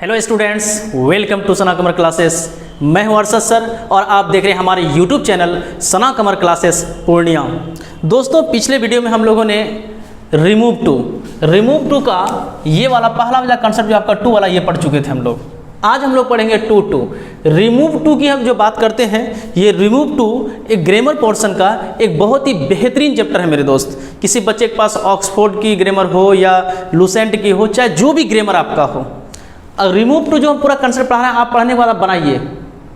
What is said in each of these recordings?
Hello students, welcome to Sana Qamar classes. मैं हूं Arshad sir और आप देख रहे हैं हमारे यूट्यूब चैनल सना कमर क्लासेस पूर्णिया। दोस्तों, पिछले वीडियो में हम लोगों ने रिमूव टू का ये वाला पहला वाला कंसेप्ट जो आपका टू वाला ये पढ़ चुके थे हम लोग। आज हम लोग पढ़ेंगे टू। रिमूव टू की हम जो बात करते हैं, ये रिमूव टू एक ग्रामर पोर्शन का एक बहुत ही बेहतरीन चैप्टर है मेरे दोस्त। किसी बच्चे के पास ऑक्सफोर्ड की ग्रामर हो या लुसेंट की हो, चाहे जो भी ग्रामर आपका हो, रिमूव टू जो हम पूरा कंसेप्ट पढ़ा रहे हैं आप पढ़ने के बाद बनाइए,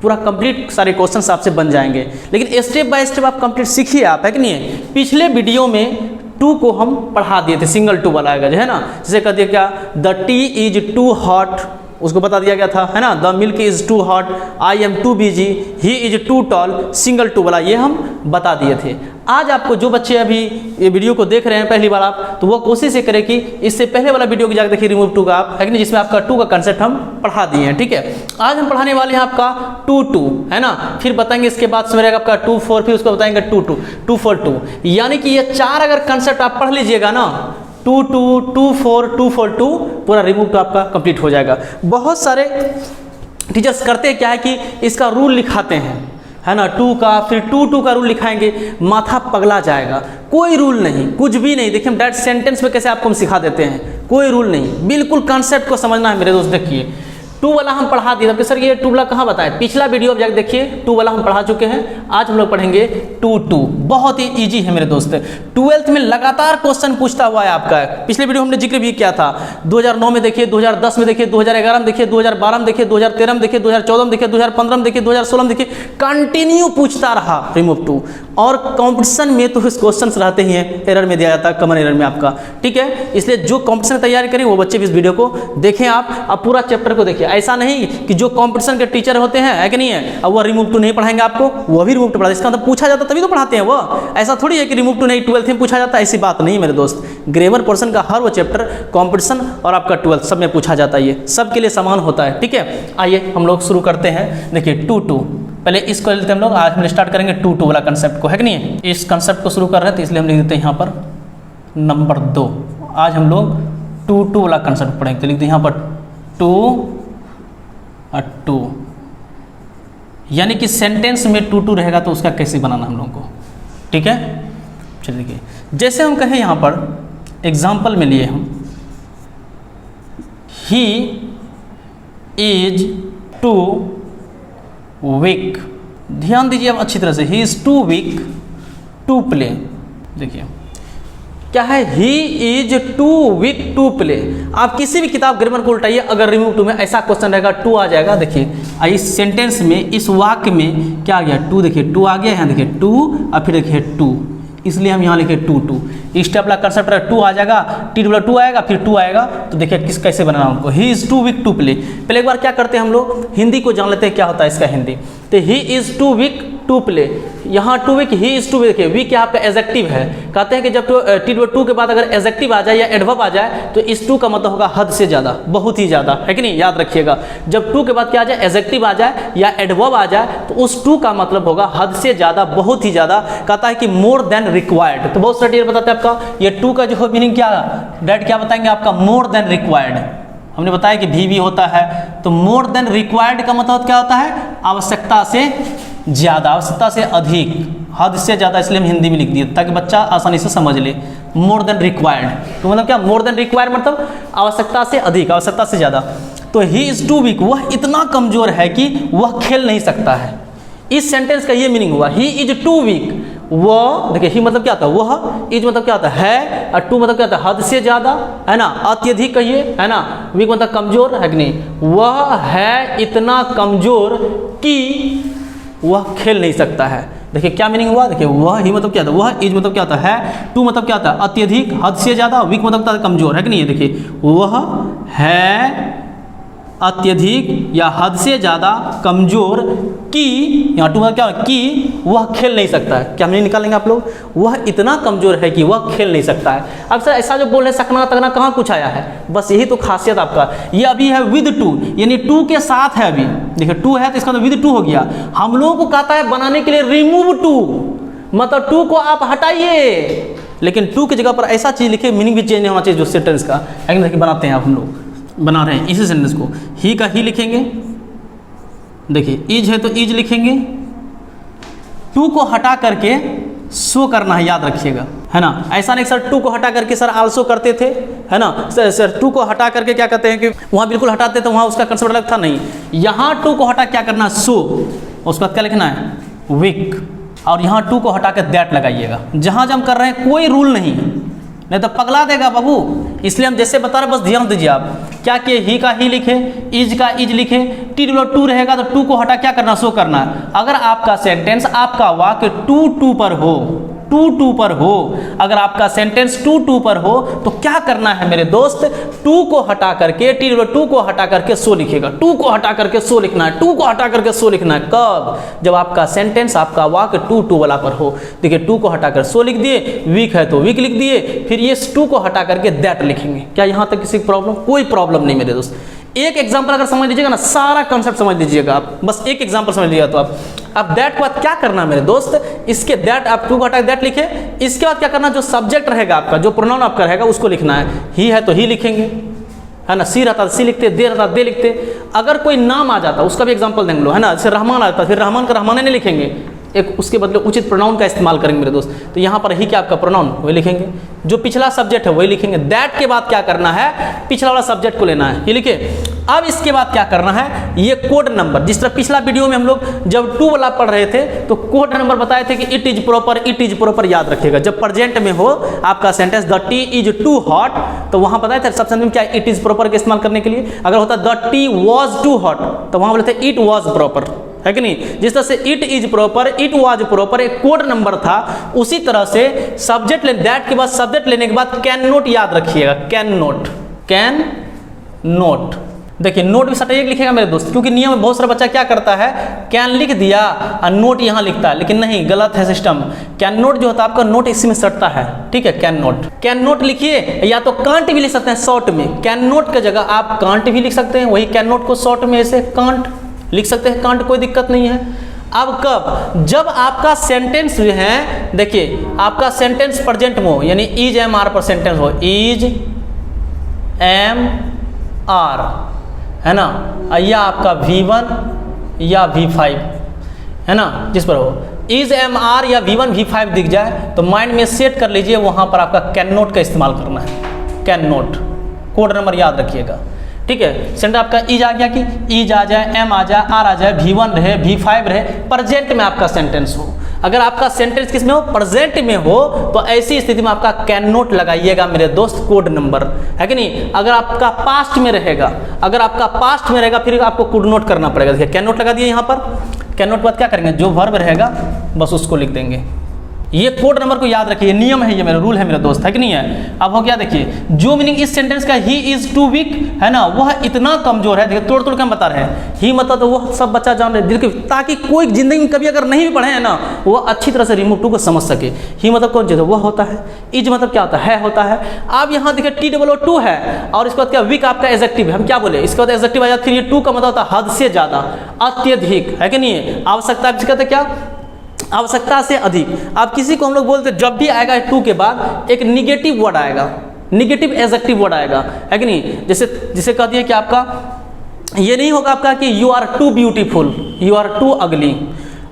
पूरा कंप्लीट सारे क्वेश्चंस आपसे बन जाएंगे। लेकिन स्टेप बाय स्टेप आप कंप्लीट सीखिए, आप है कि नहीं है। पिछले वीडियो में टू को हम पढ़ा दिए थे, सिंगल टू वाला आएगा जो है ना, जैसे कहते हैं क्या, the tea is too hot, उसको बता दिया गया था है ना। The milk is too hot, I am too busy, he is too tall, single too वाला ये हम बता दिए थे। आज आपको जो बच्चे अभी ये वीडियो को देख रहे हैं पहली बार आप, तो वो कोशिश ये करें कि इससे पहले वाला वीडियो को जाकर देखिए रिमूव टू का आप, है कि नहीं, जिसमें आपका टू का कंसेप्ट हम पढ़ा दिए हैं। ठीक है, आज हम पढ़ाने वाले हैं आपका टू है ना। फिर बताएंगे इसके बाद से मेरा आपका 2-4, फिर उसको बताएंगे 2-4-2, यानी कि ये चार अगर कंसेप्ट आप पढ़ लीजिएगा ना, 2-4-2 पूरा रिमूव टू आपका कंप्लीट हो जाएगा। बहुत सारे टीचर्स करते क्या है कि इसका रूल लिखाते हैं, है ना, टू का, फिर टू का रूल लिखाएंगे, माथा पगला जाएगा। कोई रूल नहीं, कुछ भी नहीं। देखिए हम डायरेक्ट सेंटेंस में कैसे आपको हम सिखा देते हैं, कोई रूल नहीं, बिल्कुल कॉन्सेप्ट को समझना है मेरे दोस्त। देखिए टू वाला हम पढ़ा दिए थे, सर ये टू वाला कहाँ बताया, पिछला वीडियो आप जाकर देखिए, टू वाला हम पढ़ा चुके हैं। आज हम लोग पढ़ेंगे टू। बहुत ही इजी है मेरे दोस्त। 12th में लगातार क्वेश्चन पूछता हुआ है आपका। पिछले वीडियो हमने जिक्र भी किया था, 2009 में देखिए, 2010 में देखिए, 2011 में देखिए, 2012 में देखिए, 2013 में देखिए, 2014 में देखिए, 2015 में देखिए, 2016 में देखिए, कंटिन्यू पूछता रहा रिमूव टू। और कॉम्पिटिशन में तो क्वेश्चन रहते ही हैं, एरर में दिया जाता है, कॉमन एरर में आपका। ठीक है, इसलिए जो कॉम्पिटिशन तैयारी करें वो बच्चे भी इस वीडियो को देखें। आप पूरा चैप्टर को देखिए। ऐसा नहीं कि जो कंपटीशन के टीचर होते हैं, है कि नहीं है, अब वो रिमूव टू नहीं पढ़ाएंगे आपको, वो भी रिमूव टू पढ़ा, इसका मतलब पूछा जाता तभी तो पढ़ाते हैं वो। ऐसा थोड़ी है कि रिमूव टू नहीं 12th में पूछा जाता है, ऐसी बात नहीं मेरे दोस्त। ग्रामर पोर्शन का हर वो चैप्टर कंपटीशन और आपका 12th सब में पूछा जाता है, ये सब के लिए समान होता है। ठीक है, आइए हम लोग शुरू करते हैं। देखिए टू पहले इसको लेते हैं हम लोग। आज हम स्टार्ट करेंगे टू वाला कंसेप्ट को, है कि नहीं। इस कंसेप्ट को शुरू कर रहे हैं तो इसलिए हम लिख देते हैं यहाँ पर नंबर 2। आज हम लोग टू वाला कंसेप्ट पढ़ेंगे, तो लिखते हैं यहाँ पर टू, यानी कि सेंटेंस में टू रहेगा तो उसका कैसे बनाना हम लोगों को। ठीक है, चलिए देखिए, जैसे हम कहें यहाँ पर एग्जाम्पल में लिए हम, ही इज टू वीक। ध्यान दीजिए अब अच्छी तरह से, he is too weak to play. देखिए क्या है, he is too weak to play. आप किसी भी किताब ग्रामर को उल्टाइए, अगर रिमूव टू में ऐसा क्वेश्चन रहेगा, टू आ जाएगा। देखिए इस सेंटेंस में, इस वाक्य में क्या आ गया, टू। देखिए टू आ गया यहाँ, देखिए टू, और फिर देखिए टू, इसलिए हम यहाँ लिखे टू। स्टेप वाला कंसेप्ट है, टू आ जाएगा, टी वाला टू आएगा, फिर टू आएगा। तो देखिए किस कैसे बनाना हमको, he is too weak to play. पहले एक बार क्या करते हैं हम लोग, हिंदी को जान लेते हैं क्या होता है इसका हिंदी। तो he is too weak to play, यहाँ too weak, he is too weak. देखिए वीक यहाँ पे एडजेक्टिव है, कहते हैं कि जब टी टू के बाद अगर एडजेक्टिव आ जाए या एडवर्ब आ जाए तो इस टू का मतलब होगा हद से ज़्यादा, बहुत ही ज़्यादा, है कि नहीं, याद रखिएगा। जब टू के बाद क्या आ जाए, एडजेक्टिव आ जाए या एडवर्ब आ जाए तो उस टू का मतलब होगा हद से ज़्यादा, बहुत ही ज़्यादा। कहता है कि मोर देन रिक्वायर्ड। तो बहुत सारे टीचर बताते हैं आपका ये टू का जो मीनिंग क्या, डैट क्या बताएंगे आपका, मोर देन रिक्वायर्ड। हमने बताया कि भी होता है, तो मोर देन रिक्वायर्ड का मतलब क्या होता है, आवश्यकता से ज़्यादा, आवश्यकता से अधिक, हद से ज़्यादा, इसलिए हम हिंदी में लिख दिए ताकि बच्चा आसानी से समझ ले। मोर देन रिक्वायर्ड तो मतलब क्या, मोर देन रिक्वायर्ड मतलब आवश्यकता से अधिक, आवश्यकता से ज़्यादा। तो ही इज़ टू वीक, वह इतना कमज़ोर है कि वह खेल नहीं सकता है। इस सेंटेंस का ये मीनिंग हुआ, ही इज टू वीक। वह, देखिए ही मतलब क्या होता है, वह, इज मतलब क्या होता है, और टू मतलब क्या होता है, हद से ज़्यादा, है ना, अत्यधिक कहिए, है ना, वीक मतलब कमज़ोर, है कि नहीं। वह है इतना कमज़ोर कि वह खेल नहीं सकता है। देखिए क्या मीनिंग हुआ, देखिए वह ही मतलब क्या था, वह इज मतलब क्या होता है, टू मतलब क्या होता है, अत्यधिक, हद से ज़्यादा, वीक मतलब क्या होता है, कमज़ोर, है कि नहीं। देखिए वह है अत्यधिक या हद से ज़्यादा कमज़ोर कि, यहाँ टू मतलब क्या है, कि वह खेल नहीं सकता है। क्या हमने निकालेंगे आप लोग, वह इतना कमज़ोर है कि वह खेल नहीं सकता है। अब सर ऐसा जो बोल रहे सकना तकना कहाँ कुछ आया है, बस यही तो खासियत आपका। ये अभी है विद टू, यानी टू के साथ है। अभी देखिए टू है तो इसका तो विद टू हो गया। हम लोगों को कहता है बनाने के लिए रिमूव टू, मतलब टू को आप हटाइए, लेकिन टू की जगह पर ऐसा चीज़ लिखे, मीनिंग भी चेंज नहीं होना चाहिए जो सेंटेंस का, लेकिन देखिए बनाते हैं आप हम लोग। बना रहे हैं इसी सेंटेंस को। ही का ही लिखेंगे, देखिए इज है तो इज लिखेंगे, टू को हटा करके सो करना है, याद रखिएगा, है ना। ऐसा नहीं सर टू को हटा करके सर आल्सो करते थे, है ना। सर टू को हटा करके क्या कहते हैं कि वहाँ बिल्कुल हटाते तो वहाँ उसका कंसेप्ट अलग था, नहीं। यहाँ टू को हटा क्या करना है, सो, उसका क्या लिखना है, वीक, और यहाँ टू को हटा कर दैट लगाइएगा। जहाँ जब हम कर रहे हैं कोई रूल नहीं तो पगला देगा बाबू, इसलिए हम जैसे बता रहे बस ध्यान दीजिए आप। क्या किए, ही का ही लिखे, इज का इज लिखे, टी डब्ल्यू टू रहेगा तो टू को हटा क्या करना, सो करना है। अगर आपका सेंटेंस, आपका वाक्य टू टू पर हो, टू टू पर हो, अगर आपका सेंटेंस टू टू पर हो तो क्या करना है मेरे दोस्त, टू को हटा करके, टी डब्ल्यू टू को हटा करके सो लिखेगा, टू को हटा करके सो लिखना है, टू को हटा करके सो लिखना है। कब, जब आपका सेंटेंस, आपका वाक्य टू टू वाला पर हो। देखिए टू को हटा कर सो लिख दिए, वीक है तो वीक लिख दिए, फिर ये टू को हटा करके दैट लिखेंगे। क्या यहाँ तक किसी प्रॉब्लम, कोई प्रॉब्लम नहीं मेरे दोस्त। एक एग्जांपल अगर समझ लीजिएगा ना, सारा कंसेप्ट समझ लीजिएगा आप, बस एक एग्जांपल समझ लीजिएगा तो आप। अब दैट के बाद क्या करना है मेरे दोस्त, इसके दैट, आप टू को हटा दैट लिखे, इसके बाद क्या करना, जो सब्जेक्ट रहेगा आपका, जो प्रोनाउन आपका रहेगा उसको लिखना है। ही है तो ही लिखेंगे, है ना। सी रहता सी लिखते, दे रहता दे लिखते। अगर कोई नाम आ जाता उसका भी एग्जाम्पल देंगे लो, है ना। जैसे रहमान आ जाता, फिर रहमान का रहमाने नहीं लिखेंगे, एक उसके बदले उचित प्रोनाउन का इस्तेमाल करेंगे मेरे दोस्त। तो यहाँ पर ही क्या आपका प्रोनाउन वही लिखेंगे, जो पिछला सब्जेक्ट है वही लिखेंगे। दैट के बाद क्या करना है, पिछला वाला सब्जेक्ट को लेना है, ये लिखे। अब इसके बाद क्या करना है, ये कोड नंबर, जिस तरह पिछला वीडियो में हम लोग जब टू वाला पढ़ रहे थे तो कोड नंबर बताए थे कि इट इज प्रॉपर याद रखिएगा। जब प्रेजेंट में हो आपका sentence the tea is too hot, तो वहां बताए थे सबसे अंतिम क्या, इट इज प्रॉपर का इस्तेमाल करने के लिए। अगर होता the tea was too hot तो वहां बोले थे इट वॉज प्रॉपर, है कि नहीं। जिस तरह से it is proper, it was proper एक कोड नंबर था, उसी तरह से सब्जेक्ट दैट के बाद सब्जेक्ट लेने के बाद कैन नोट याद रखिएगा, कैन नोट। देखिए नोट भी सटाइए लिखेगा मेरे दोस्त, क्योंकि नियम में बहुत सारा बच्चा क्या करता है, कैन लिख दिया और नोट यहाँ लिखता है, लेकिन नहीं, गलत है सिस्टम। कैन नोट जो होता है आपका नोट इसी में सटता है, ठीक है। कैन नोट लिखिए, या तो कांट भी लिख सकते हैं शॉर्ट में। कैन नोट की जगह आप कांट भी लिख सकते हैं, वही कैन नोट को शॉर्ट में ऐसे कांट लिख सकते हैं, कांट कोई दिक्कत नहीं है। अब कब, जब आपका सेंटेंस जो है, देखिए आपका सेंटेंस प्रेजेंट में हो, यानी इज एम आर पर सेंटेंस हो, इज एम आर, है ना, या आपका V1 या V5, है ना, जिस पर हो इज एम आर या V1 V5 दिख जाए तो माइंड में सेट कर लीजिए, वहां पर आपका कैन नोट का इस्तेमाल करना है। कैन नोट कोड नंबर याद रखिएगा, ठीक है। सेंटर आपका इज आ गया कि इज आ जाए, एम आ जाए, आर आ जाए, V1 रहे, V5 रहे, प्रेजेंट में आपका सेंटेंस हो। अगर आपका सेंटेंस किस में हो, प्रेजेंट में हो, तो ऐसी स्थिति में आपका कैन नोट लगाइएगा मेरे दोस्त, कोड नंबर, है कि नहीं। अगर आपका पास्ट में रहेगा, फिर आपको कोड नोट करना पड़ेगा। देखिए कैन नोट लगा दिए यहाँ पर। कैन नोट के बाद क्या करेंगे, जो वर्ब रहेगा बस उसको लिख देंगे। ये कोड नंबर को याद रखिए, नियम है, ये मेरा रूल है मेरा दोस्त, है कि नहीं है। अब हो गया, देखिए जो मीनिंग इस सेंटेंस का ही इज टू वीक है ना, वह इतना कमजोर है। देखिए तोड़ के हम बता रहे हैं, ही मतलब तो वह सब बच्चा जान रहे, ताकि कोई जिंदगी में कभी अगर नहीं भी पढ़े हैं ना, वो अच्छी तरह से रिमूव टू को समझ सके। ही मतलब कौन चीज़ है, वह होता है। इज मतलब क्या होता है। अब यहाँ देखिए TOO है, और इसके बाद क्या, वीक आपका एडजेक्टिव है, हम क्या बोले, इसके बाद एडजेक्टिव आ जाता है। फिर ये टू का मतलब होता है हद से ज़्यादा, अत्यधिक, है कि नहीं है। आवश्यकता कहते क्या, आवश्यकता से अधिक। अब किसी को हम लोग बोलते, जब भी आएगा टू के बाद एक निगेटिव वर्ड आएगा, निगेटिव एडजेक्टिव वर्ड आएगा, है कि नहीं। जैसे कह दिए कि आपका ये नहीं होगा आपका कि you are too beautiful, you are too ugly.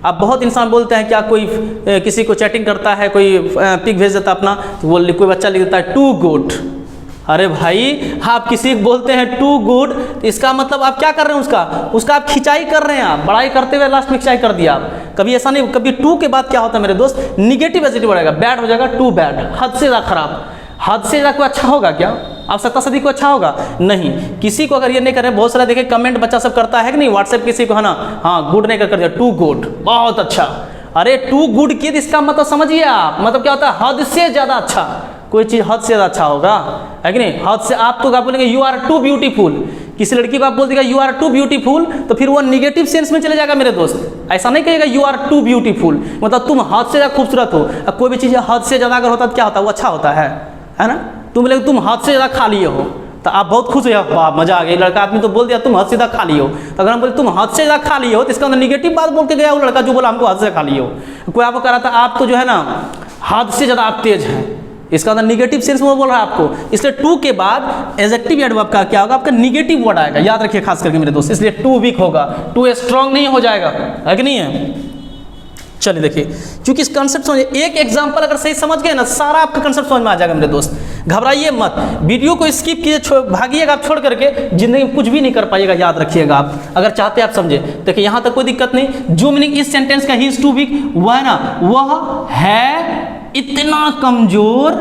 अब बहुत इंसान बोलते हैं, क्या कोई किसी को चैटिंग करता है, कोई पिक भेज देता अपना, तो कोई बच्चा लिख देता है टू गुड। अरे भाई आप किसी को बोलते हैं टू गुड, इसका मतलब आप क्या कर रहे हैं, उसका आप खिंचाई कर रहे हैं। आप बड़ाई करते हुए लास्ट में खिंचाई कर दिया आप। कभी ऐसा नहीं, कभी टू के बाद क्या होता है मेरे दोस्त, निगेटिव एडजेक्टिव बढ़ेगा, बैड हो जाएगा, टू बैड, हद से ज़्यादा खराब। हद से ज़्यादा कोई अच्छा होगा क्या, आवश्यकता से अधिक कोई अच्छा होगा नहीं। किसी को अगर ये नहीं कर रहे, बहुत सारा देखे कमेंट बच्चा सब करता है कि नहीं, व्हाट्सएप किसी को, है ना, हाँ गुड नहीं कर दिया, टू गुड, बहुत अच्छा। अरे टू गुड किए, इसका मतलब समझिए आप, मतलब क्या होता है, हद से ज़्यादा अच्छा। कोई चीज़ हद से ज़्यादा अच्छा होगा, है कि नहीं। हद से आप तो क्या बोलेंगे, यू आर टू ब्यूटीफुल। किसी लड़की को आप बोल देगा यू आर टू ब्यूटीफुल, तो फिर वो निगेटिव सेंस में चले जाएगा मेरे दोस्त। ऐसा नहीं कहेगा यू आर टू ब्यूटीफुल, मतलब तुम हद से ज़्यादा खूबसूरत हो। अब कोई भी चीज़ हद से ज़्यादा अगर होता तो क्या होता है, वो अच्छा होता है ना। तुम बोले तुम हद से ज़्यादा खा लिए हो, तो आप बहुत खुश हो, वाह मजा आ गया, लड़का आदमी तो बोल दिया तुम हद से ज़्यादा खा लिए हो। तो अगर हम बोले तुम हद से ज़्यादा खा लिए हो, तो इसका अंदर निगेटिव बात बोल के गया वो लड़का जो बोला हमको हद से खा लिए हो। कोई आपको कह रहा था आप तो जो है ना हद से ज़्यादा आप तेज हैं, इसका मतलब निगेटिव सेंस में बोल रहा है आपको, इसलिए टू के बाद एडजेक्टिव एडवर्ब का क्या होगा, आपका निगेटिव वर्ड आएगा, याद रखिए खास करके मेरे दोस्त, इसलिए टू वीक होगा, टू स्ट्रांग नहीं हो जाएगा, है कि नहीं है। चलिए देखिए, क्योंकि इस कंसेप्ट समझिए, एक एग्जांपल अगर सही समझ गए ना, सारा आपका कंसेप्ट समझ में आ जाएगा मेरे दोस्त। घबराइए मत, वीडियो को स्किप कीजिए, भागिएगा आप छोड़ करके, जिंदगी में कुछ भी नहीं कर पाइएगा, याद रखिएगा आप, अगर चाहते हैं आप समझे। देखिए यहाँ तक कोई दिक्कत नहीं। जो मीनिंग इस सेंटेंस का ही इज टू वीक, वह है ना, वह है इतना कमजोर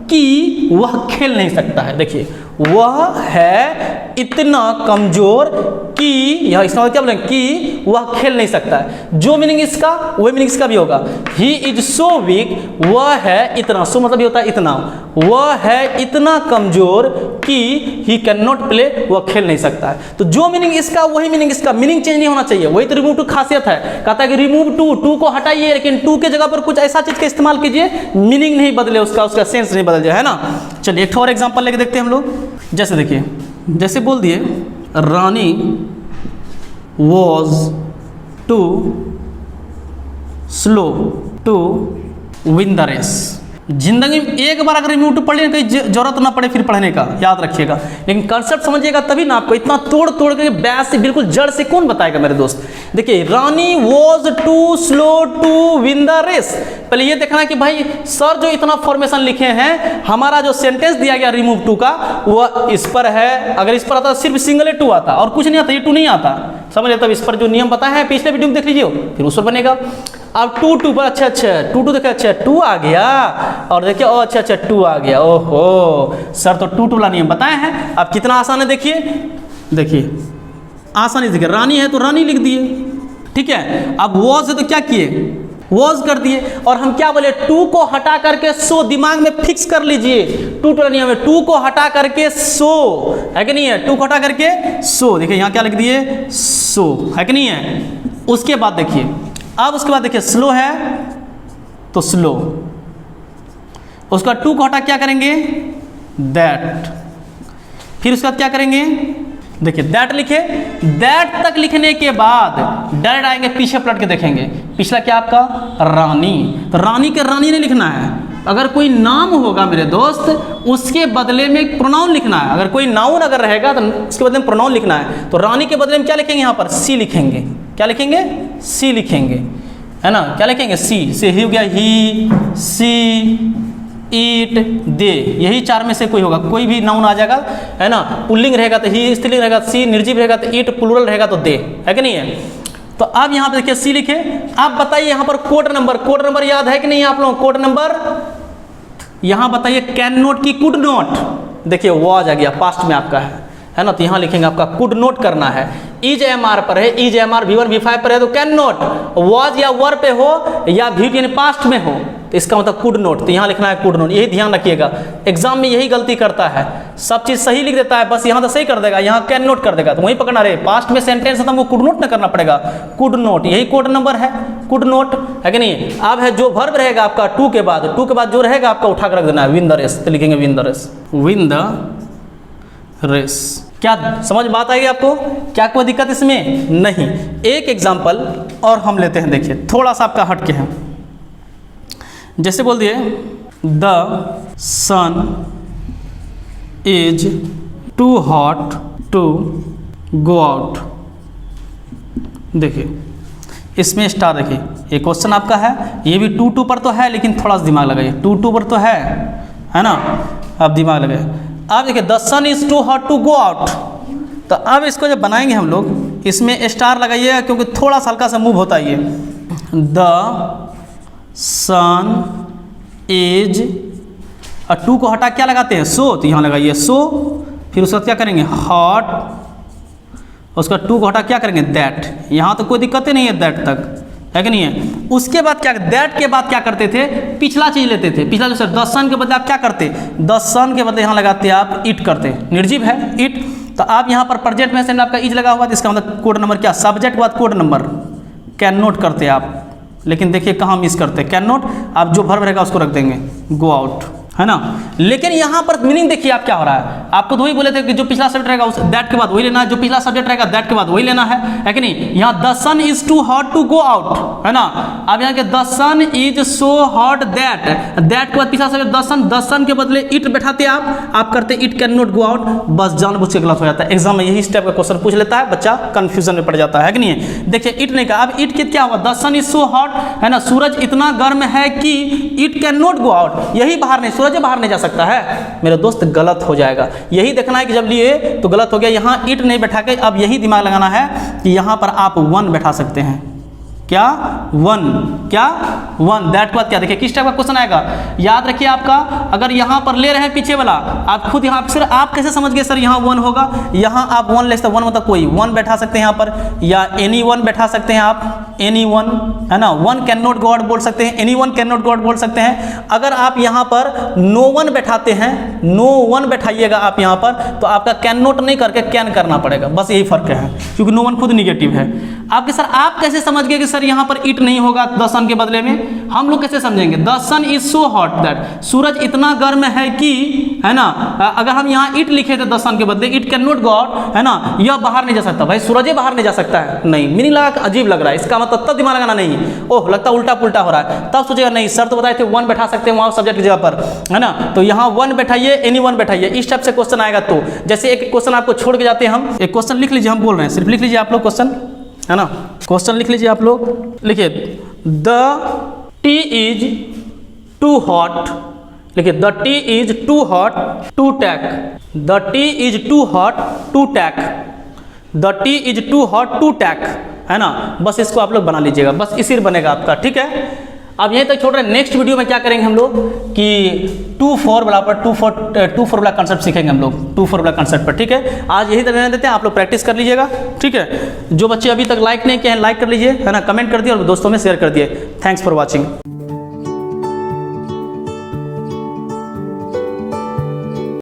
कि वह खेल नहीं सकता है। देखिए वह है इतना कमजोर कि, यह इसका मतलब क्या बोलेंगे, कि वह खेल नहीं सकता है। जो मीनिंग इसका वही मीनिंग इसका भी होगा। ही इज सो वीक, वह है इतना, सो मतलब ये होता है इतना, वह है इतना कमजोर कि ही कैन नॉट प्ले, वह खेल नहीं सकता है। तो जो मीनिंग इसका वही मीनिंग इसका, मीनिंग चेंज नहीं होना चाहिए। वही तो रिमूव टू खासियत है, कहता है कि रिमूव टू, टू को हटाइए, लेकिन टू के जगह पर कुछ ऐसा चीज का इस्तेमाल कीजिए, मीनिंग नहीं बदले, उसका सेंस नहीं बदल जाए, है ना। चलिए एक और एग्जांपल लेके देखते हैं हम लोग। जैसे देखिए, जैसे बोल दिए Rani was too slow to win the race. जिंदगी में एक बार अगर रिमूव टू पढ़ लें, कहीं जरूरत ना पड़े फिर पढ़ने का, याद रखिएगा। लेकिन कंसेप्ट समझिएगा तभी ना, आपको इतना तोड़ तोड़ के बैस से बिल्कुल जड़ से कौन बताएगा मेरे दोस्त। देखिए Rani was too slow to win the race, पहले ये देखना कि भाई सर जो इतना फॉर्मेशन लिखे हैं, हमारा जो सेंटेंस दिया गया रिमूव टू का, वह इस पर है। अगर इस पर आता सिर्फ सिंगल टू आता और कुछ नहीं आता, ये टू नहीं आता, समझ लेते। तब इस पर जो नियम बताया है पिछले वीडियो में देख लीजिए, फिर उस पर बनेगा। अब टू टू पर अच्छा टू देखिए, अच्छा टू आ गया, और देखिए ओ अच्छा टू आ गया, ओहो सर तो टू वाला नियम बताए हैं। अब कितना आसान है, देखिए आसानी देखिए, रानी है तो रानी लिख दिए, ठीक है। अब वॉज है तो क्या किए, वॉज कर दिए, और हम क्या बोले, टू को हटा करके सो, दिमाग में फिक्स कर लीजिए, टू वाला नियम है, टू को हटा करके सो, है कि नहीं है, टू को हटा करके सो। देखिए यहाँ क्या लिख दिए, सो, है कि नहीं है। उसके बाद देखिए, अब उसके बाद देखिए स्लो है तो स्लो, उसका टू को हटा क्या करेंगे, दैट, फिर उसका क्या करेंगे, देखिए दैट लिखे, दैट तक लिखने के बाद डायरेक्ट आएंगे पीछे पलट के देखेंगे, पिछला क्या आपका रानी, तो रानी के रानी नहीं लिखना है। अगर कोई नाम होगा मेरे दोस्त, उसके बदले में प्रोनाउन लिखना है। अगर कोई नाउन अगर रहेगा तो उसके बदले में प्रोनाउन लिखना है। तो रानी के बदले में क्या लिखेंगे, यहाँ पर सी लिखेंगे, क्या लिखेंगे, सी लिखेंगे, है ना। क्या लिखेंगे, सी से ही हो गया, ही, सी, ईट, दे, यही चार में से कोई होगा, कोई भी नाउन आ जाएगा, है ना। पुल्लिंग रहेगा तो ही, स्त्रीलिंग रहेगा तो सी, निर्जीव रहेगा तो ईट, प्लूरल रहेगा तो दे, है कि नहीं है। तो अब यहाँ पे देखिए सी लिखे। आप बताइए यहाँ पर कोड नंबर याद है कि नहीं आप लोग, कोड नंबर यहाँ बताइए, कैन नोट की कुड नोट, देखिए वॉज आ गया, पास्ट में आपका है ना। तो यहाँ लिखेंगे आपका कुड नोट करना है, इज एम आर पर है, is M R V1 V5 पर है तो कैन नोट, वॉज या वर पे हो या भी यानी पास्ट में हो तो इसका मतलब कुड नोट, तो यहाँ लिखना है कुड नोट। यही ध्यान रखिएगा, एग्जाम में यही गलती करता है, सब चीज़ सही लिख देता है, बस यहाँ तो सही कर देगा, यहाँ कैन नोट कर देगा, तो वहीं पकड़ना रहे। पास्ट में सेंटेंस है तो हमको कुड नोट न करना पड़ेगा, कुड नोट, यही कोड नंबर है, कुड नोट, है कि नहीं। अब है जो वर्ब रहेगा आपका टू के बाद जो रहेगा आपका उठा कर रख देना है, विन द रेस, तो लिखेंगे win the race, win the race. क्या समझ बात आएगी आपको, क्या कोई दिक्कत इसमें नहीं। एक एग्जाम्पल और हम लेते हैं, देखिए थोड़ा सा आपका हटके है। जैसे बोल दिए the sun is too hot to go out. देखिए इसमें स्टार, देखिए ये क्वेश्चन आपका है, ये भी टू पर तो है लेकिन थोड़ा सा दिमाग लगाइए, टू पर तो है ना, अब दिमाग लगाइए। अब देखिए the sun is too hot to go out, तो अब इसको जब बनाएंगे हम लोग, इसमें स्टार लगाइएगा क्योंकि थोड़ा सा हल्का सा मूव होता है ये। द सन इज, और टू को हटा क्या लगाते हैं, सो, तो यहाँ लगाइए सो, फिर उसका क्या करेंगे हॉट, उसका टू को हटा क्या करेंगे दैट, यहाँ तो कोई दिक्कत ही नहीं है दैट तक, है कि नहीं है। उसके बाद क्या, दैट के बाद क्या करते थे, पिछला चीज लेते थे, पिछला जो सर द सन के बदले आप क्या करते, द सन के बदले यहाँ लगाते आप इट करते, निर्जीव है इट, तो आप यहाँ पर प्रेजेंट में से आपका इज लगा हुआ, तो इसका मतलब कोड नंबर क्या, सब्जेक्ट के बाद कोड नंबर कैन नोट करते आप, लेकिन देखिए कहाँ मिस करते, कैन नोट, आप जो वर्ब रहेगा उसको रख देंगे गो आउट, है ना। लेकिन यहाँ पर मीनिंग देखिए आप क्या हो रहा है, आपको तो वही बोले थे कि जो पिछला सब्जेक्ट रहेगा उस दैट के बाद वही लेना है, जो पिछला सब्जेक्ट रहेगा दैट के बाद वही लेना है कि नहीं। यहाँ the sun is too hot to go out, है ना। अब यहाँ के the sun is so hot that के बाद पिछला सब्जेक्ट द सन के बदले इट बैठाते आप करते it can not go out, बस जानबूझ के गलत हो जाता है। एग्जाम में यही स्टेप का क्वेश्चन पूछ लेता है, बच्चा कंफ्यूजन में पड़ जाता है कि नहीं। देखिए इट नहीं कहा, अब इट के क्या हुआ, the sun is so hot, है ना, सूरज इतना गर्म है कि it can not go out, यही बाहर नहीं, सूरज बाहर नहीं जा सकता है। मेरे दोस्त गलत हो जाएगा, यही देखना है कि जब लिए तो गलत हो गया। यहाँ इट नहीं बैठा के अब यही दिमाग लगाना है कि यहाँ पर आप वन बैठा सकते हैं, क्या वन, क्या वन, दैट के बाद क्या, देखिए किस टाइप का क्वेश्चन आएगा, याद रखिए आपका अगर यहाँ पर ले रहे हैं पीछे वाला, आप खुद यहाँ सिर्फ आप कैसे समझ गए सर यहाँ वन होगा, यहाँ आप वन ले सकते, वन मतलब कोई वन बैठा सकते हैं यहाँ पर, या एनी वन बैठा सकते हैं आप, एनी वन, है ना, one can not go out बोल सकते हैं, any one can not go out बोल सकते हैं। अगर आप यहाँ पर नो वन बैठाते हैं, नो वन बैठाइएगा आप यहाँ पर, तो आपका कैन नॉट नहीं करके कैन करना पड़ेगा, बस यही फर्क है, क्योंकि नो वन खुद निगेटिव है। आपके सर आप कैसे समझ गए कि सर यहाँ पर इट नहीं होगा द सन के बदले में, हम लोग कैसे समझेंगे, the sun is so hot that, सूरज इतना गर्म है कि, है ना, अगर हम यहाँ इट लिखे थे द सन के बदले it can not go out, है ना, यह बाहर नहीं जा सकता, भाई सूरज बाहर नहीं जा सकता है, नहीं, मीनिंग लगा अजीब लग रहा है, इसका मतलब तब दिमाग लगाना नहीं, ओह लगता उल्टा पुल्टा हो रहा है, तब सोचेगा नहीं सर तो बताए थे वन बैठा सकते हैं वहाँ सब्जेक्ट की जगह पर, है ना, तो यहाँ वन बैठाइए, एनी वन बैठाइए, इस टाइप से क्वेश्चन आएगा। तो जैसे एक क्वेश्चन आपको छोड़ के जाते हैं, हम एक क्वेश्चन लिख लीजिए, हम बोल रहे हैं सिर्फ लिख लीजिए आप लोग क्वेश्चन, है ना, क्वेश्चन लिख लीजिए आप लोग, लिखिए the tea is too hot, लिखिए the tea is too hot to take, the tea is too hot to take, the tea is too hot to take, है ना, बस इसको आप लोग बना लीजिएगा, बस इसी बनेगा आपका, ठीक है। अब यहीं तक छोड़ रहे हैं, नेक्स्ट वीडियो में क्या करेंगे हम लोग कि 2-4 वाला पर 2-4 वाला कंसेप्ट सीखेंगे हम लोग, 2-4 वाला कंसेप्ट पर, ठीक है। आज यही तरह देते हैं, आप लोग प्रैक्टिस कर लीजिएगा, ठीक है। जो बच्चे अभी तक लाइक नहीं किए हैं लाइक कर लीजिए, है ना, कमेंट कर दिए और दोस्तों में शेयर कर दिए। Thanks for watching.